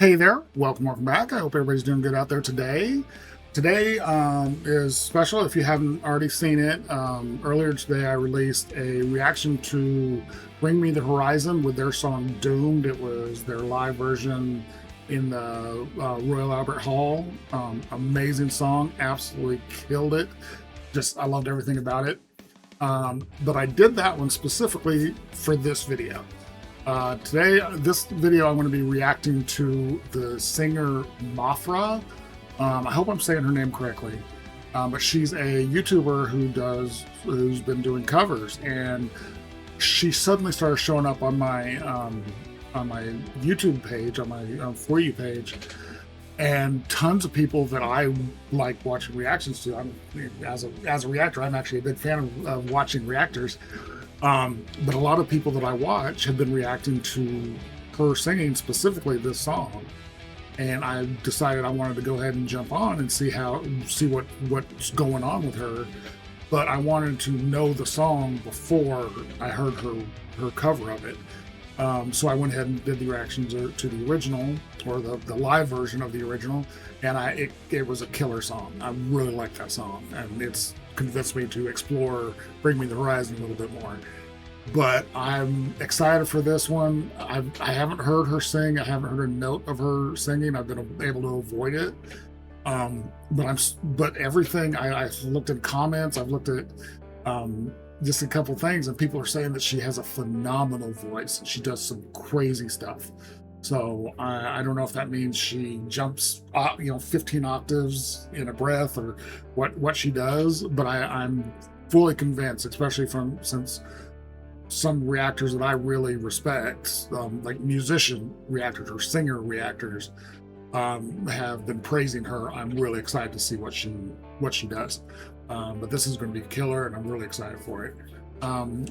Hey there, welcome back. I hope everybody's doing good out there today. Today is special if you haven't already seen it. Earlier today I released a reaction to Bring Me the Horizon with their song Doomed. It was their live version in the Royal Albert Hall. Amazing song, absolutely killed it. I loved everything about it. But I did that one specifically for this video. Today, this video, I'm going to be reacting to the singer MAPHRA. I hope I'm saying her name correctly, but she's a YouTuber who's been doing covers, and she suddenly started showing up on my YouTube page, on my For You page, and tons of people that I like watching reactions to. As a reactor, I'm actually a big fan of watching reactors. But a lot of people that I watch have been reacting to her singing specifically this song, and I decided I wanted to go ahead and jump on and see what's going on with her. But I wanted to know the song before I heard her cover of it. So I went ahead and did the reaction to the original, or the live version of the original, and it was a killer song. I really like that song, and it's convinced me to explore Bring Me the Horizon a little bit more. But I'm excited for this one. I haven't heard her sing. I haven't heard a note of her singing. I've been able to avoid it. But everything, I looked at comments, I've looked at just a couple things, and people are saying that she has a phenomenal voice. She does some crazy stuff. So I don't know if that means she jumps 15 octaves in a breath, or what she does, but I'm fully convinced, especially since some reactors that I really respect, like musician reactors or singer reactors, have been praising her. I'm really excited to see what she does. But this is going to be a killer, and I'm really excited for it.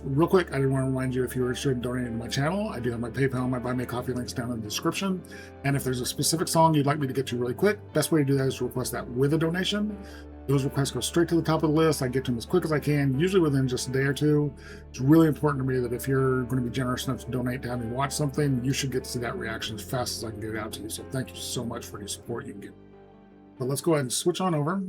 Real quick, I did want to remind you, if you're interested in donating to my channel, I do have my PayPal and my Buy Me a Coffee links down in the description. And if there's a specific song you'd like me to get to really quick, best way to do that is to request that with a donation. Those requests go straight to the top of the list. I get to them as quick as I can, usually within just a day or two. It's really important to me that if you're going to be generous enough to donate to have me watch something, you should get to see that reaction as fast as I can get it out to you. So thank you so much for any support you can give. But let's go ahead and switch on over.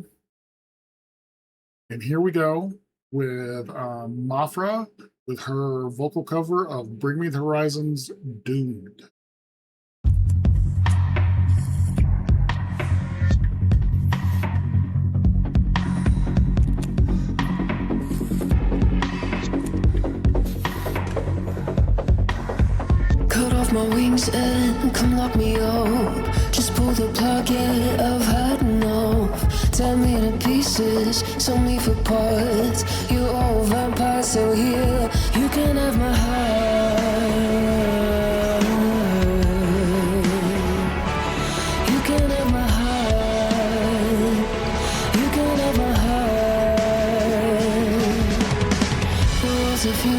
And here we go with MAPHRA with her vocal cover of Bring Me the Horizon's Doomed. Cut off my wings and come lock me up. Just pull the plug, yeah, I've had enough. Tear me to pieces, sell me for parts. You're all vampires, so here you can have my heart. You can have my heart. You can have my heart.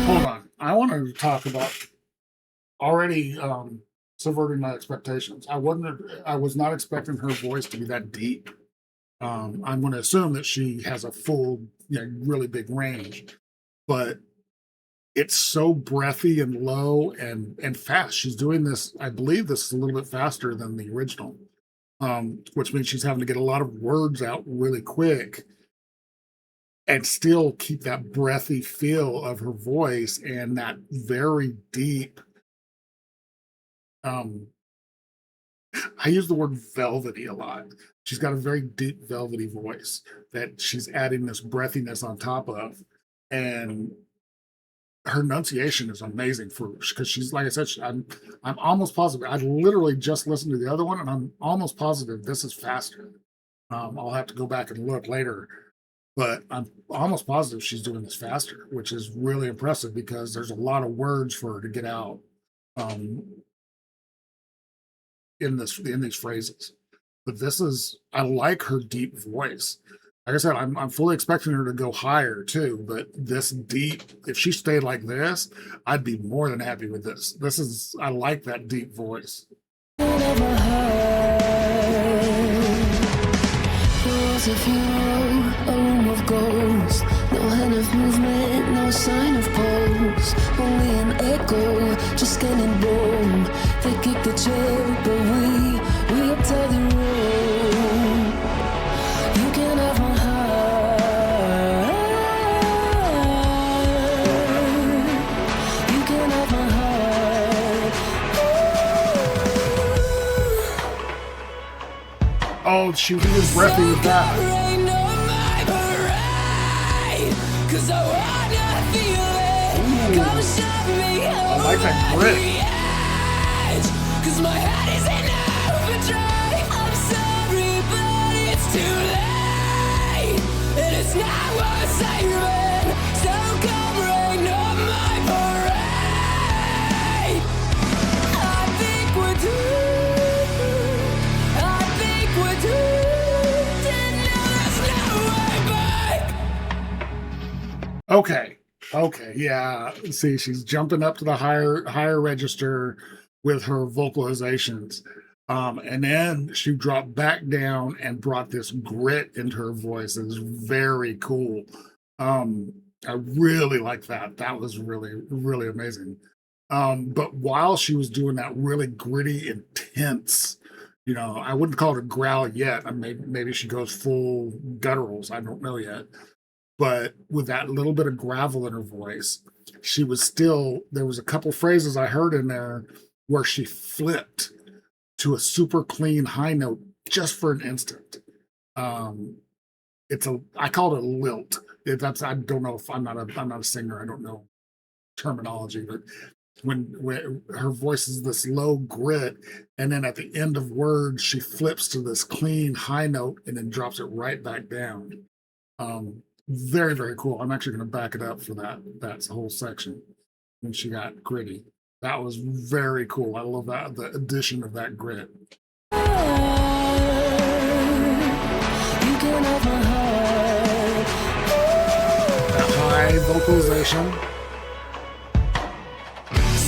Hold on, I want to talk about already subverting my expectations. I was not expecting her voice to be that deep. I'm going to assume that she has a full, really big range, but it's so breathy and low and fast. She's doing this, I believe this is a little bit faster than the original, which means she's having to get a lot of words out really quick and still keep that breathy feel of her voice and that very deep, I use the word velvety a lot. She's got a very deep, velvety voice that she's adding this breathiness on top of. And her enunciation is amazing because she's, like I said, I'm almost positive. I literally just listened to the other one, and I'm almost positive this is faster. I'll have to go back and look later, but I'm almost positive she's doing this faster, which is really impressive because there's a lot of words for her to get out in these phrases. But I like her deep voice. Like I said, I'm fully expecting her to go higher too, but this deep, if she stayed like this, I'd be more than happy with this. I like that deep voice. If you know a room of ghosts, no hand of movement, no sign of pulse, only an echo, just getting bold. They kick the chair, but we she was even breathy with that. Rain on my parade, 'cause I wanna feel it. Come shove me I like that over grit. the edge, 'cause my head is in overdrive. I'm sorry, but it's too late, and it's not worth saving. So come rain on my parade. I think we're doomed. I think we're doomed, and now there's no way back. Okay, yeah. See, she's jumping up to the higher register with her vocalizations. And then she dropped back down and brought this grit into her voice. It was very cool. I really like that. That was really, really amazing. But while she was doing that really gritty, intense, I wouldn't call it a growl yet. Maybe she goes full gutturals. I don't know yet. But with that little bit of gravel in her voice, there was a couple phrases I heard in there where she flipped to a super clean high note just for an instant. I call it a lilt. I don't know if I'm not a singer. I don't know terminology, but when her voice is this low grit, and then at the end of words, she flips to this clean high note and then drops it right back down. Very, very cool. I'm actually going to back it up for that whole section when she got gritty. That was very cool. I love that, the addition of that grit. You can have my heart. That high vocalization.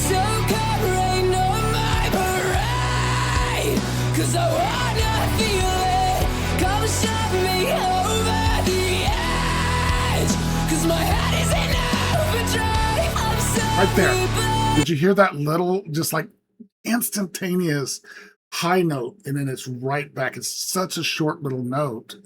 So come rain on my parade, 'cause I wanna feel it. Come shove me over the edge, 'cause my head is in overdrive. I'm sorry, Right there. but Did you hear that little, just like instantaneous high note, and then it's right back? It's such a short little note.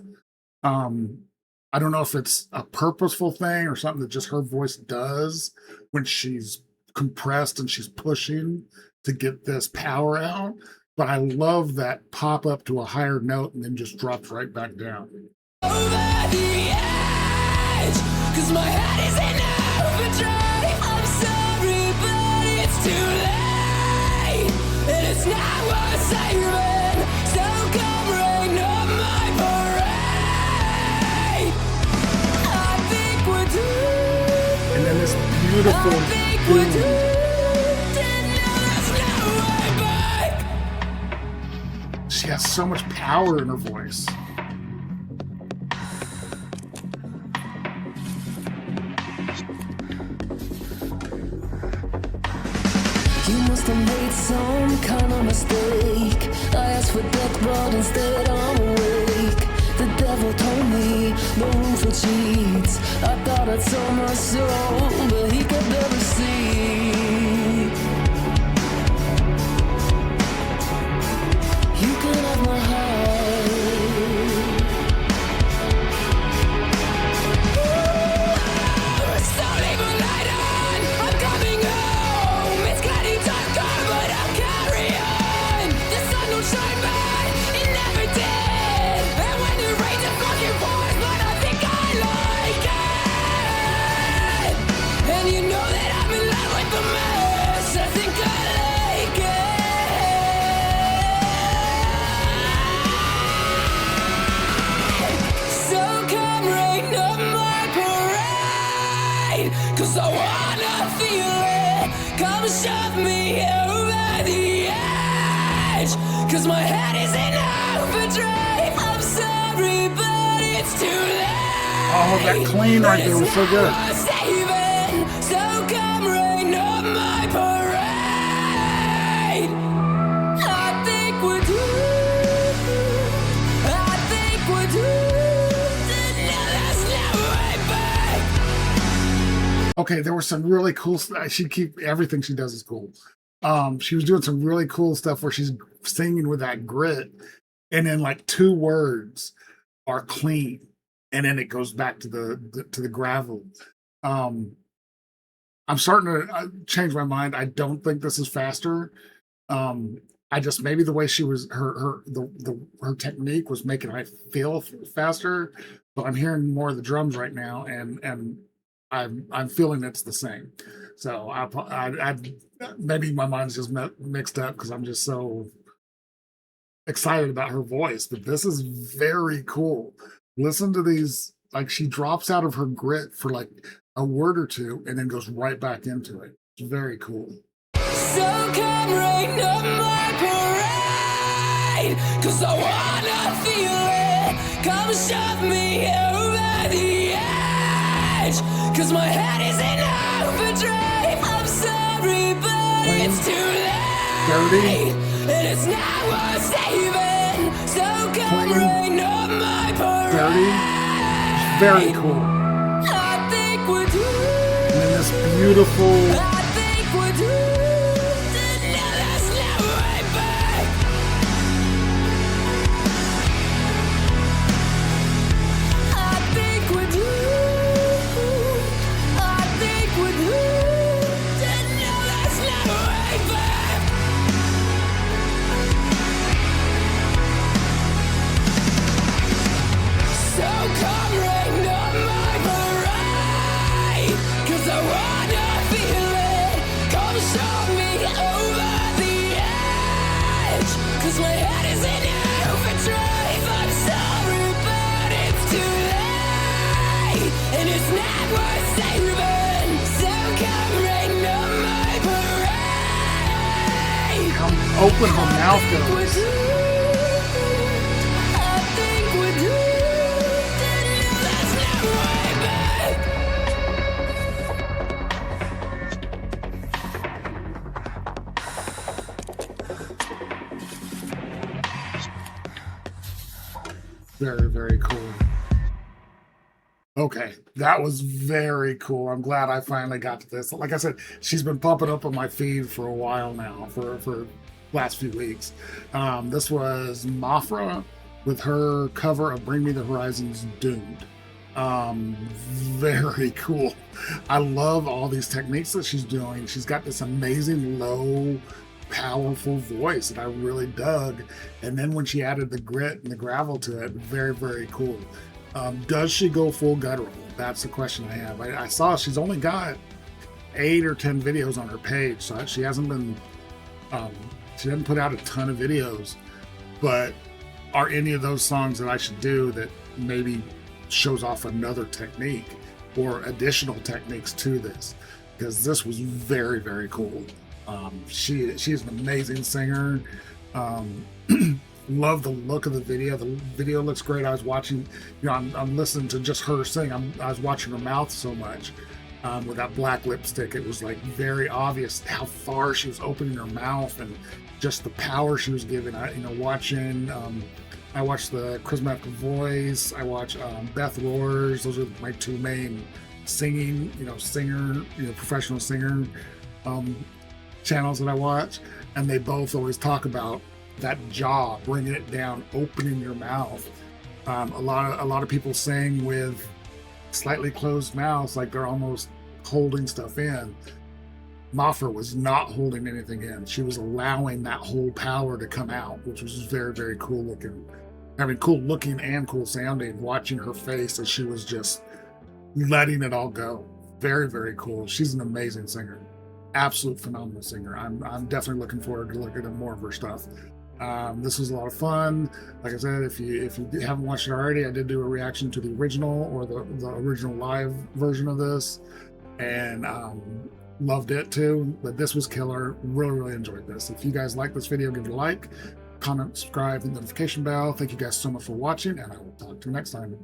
I don't know if it's a purposeful thing or something that just her voice does when she's compressed and she's pushing to get this power out. But I love that pop up to a higher note and then just drops right back down. over the edge, 'cause my head is in overdrive. I'm sorry, but it's too late, and it's not worth saving. So come rain on my parade. I think we're doomed. And then this beautiful I think we're boom. doomed, and now there's no way back. She has so much power in her voice. You must have made some kind of mistake. I asked for death, but instead I'm awake. The devil told me no room for cheats. I thought I'd sold my soul, but he kept the receipt. You can have my heart. So leave a light on. I'm coming home. It's cloudy, dark, but I'll carry on. The sun don't shine, but it never did. And when it rains, it fucking pours, but I think I like it. And you know that I'm in love with the mess. I think I like it. So come rain on my parade, 'cause I wanna feel it. Come shove me over the edge, 'cause my head is in overdrive. I'm sorry, but it's too late. Oh, that clean right there was so good. Saving. So come rain on my parade. I think we're doomed. I think we're doomed, and now there's no way back. Okay, there was some really cool stuff. Everything she does is cool. She was doing some really cool stuff where she's singing with that grit, and then like two words are clean, and then it goes back to the gravel. I'm starting to change my mind. I don't think this is faster. I just maybe the way she was her technique was making I feel faster. But I'm hearing more of the drums right now, and I'm feeling it's the same. So I maybe my mind's just mixed up because I'm just so excited about her voice. But this is very cool. Listen to these. Like she drops out of her grit for like a word or two, and then goes right back into it. It's very cool. So come rain on my parade, 'cause I wanna feel it. Come shove me over the edge, 'cause my head is in overdrive. I'm sorry, but it's too late, and it's not worth saving. So come rain on my parade. Very cool. I think we're doomed. And this beautiful. I think we're doomed. Now there's no way back. I think we're doomed. I think we're doomed. Now there's no way back. So come rain on my parade, 'cause I wanna feel it. Come show me over the edge, 'cause my head is in overdrive. I'm sorry, but it's too late, and it's not worth saving. So come rain on my parade. Come open her mouth goes. I think we're doomed, and now there's no way back. Very, very cool. Okay, that was very cool. I'm glad I finally got to this. Like I said, she's been popping up on my feed for a while now, for last few weeks. This was MAPHRA with her cover of Bring Me the Horizon's Doomed. Very cool. I love all these techniques that she's doing. She's got this amazing low, powerful voice that I really dug. And then when she added the grit and the gravel to it, very, very cool. Does she go full guttural? That's the question I have. I saw she's only got 8 or 10 videos on her page, so she hasn't been, she didn't put out a ton of videos. But are any of those songs that I should do that maybe shows off another technique or additional techniques to this? Because this was very, very cool. She's an amazing singer. Love the look of the video. The video looks great. I was watching, I'm listening to just her sing. I was watching her mouth so much with that black lipstick. It was like very obvious how far she was opening her mouth and just the power she was giving. I watched the Charismatic Voice. I watch Beth Roars. Those are my two main singing, professional singer channels that I watch, and they both always talk about that jaw, bringing it down, opening your mouth. A lot of people sing with slightly closed mouths, like they're almost holding stuff in. MAPHRA was not holding anything in. She was allowing that whole power to come out, which was very, very cool looking. I mean, cool looking and cool sounding, watching her face as she was just letting it all go. Very, very cool. She's an amazing singer. Absolute phenomenal singer. I'm definitely looking forward to looking at more of her stuff. This was a lot of fun. Like I said, if you haven't watched it already, I did do a reaction to the original or the original live version of this, and loved it too. But this was killer. Really, really enjoyed this. If you guys like this video, give it a like, comment, subscribe, and notification bell. Thank you guys so much for watching, and I will talk to you next time.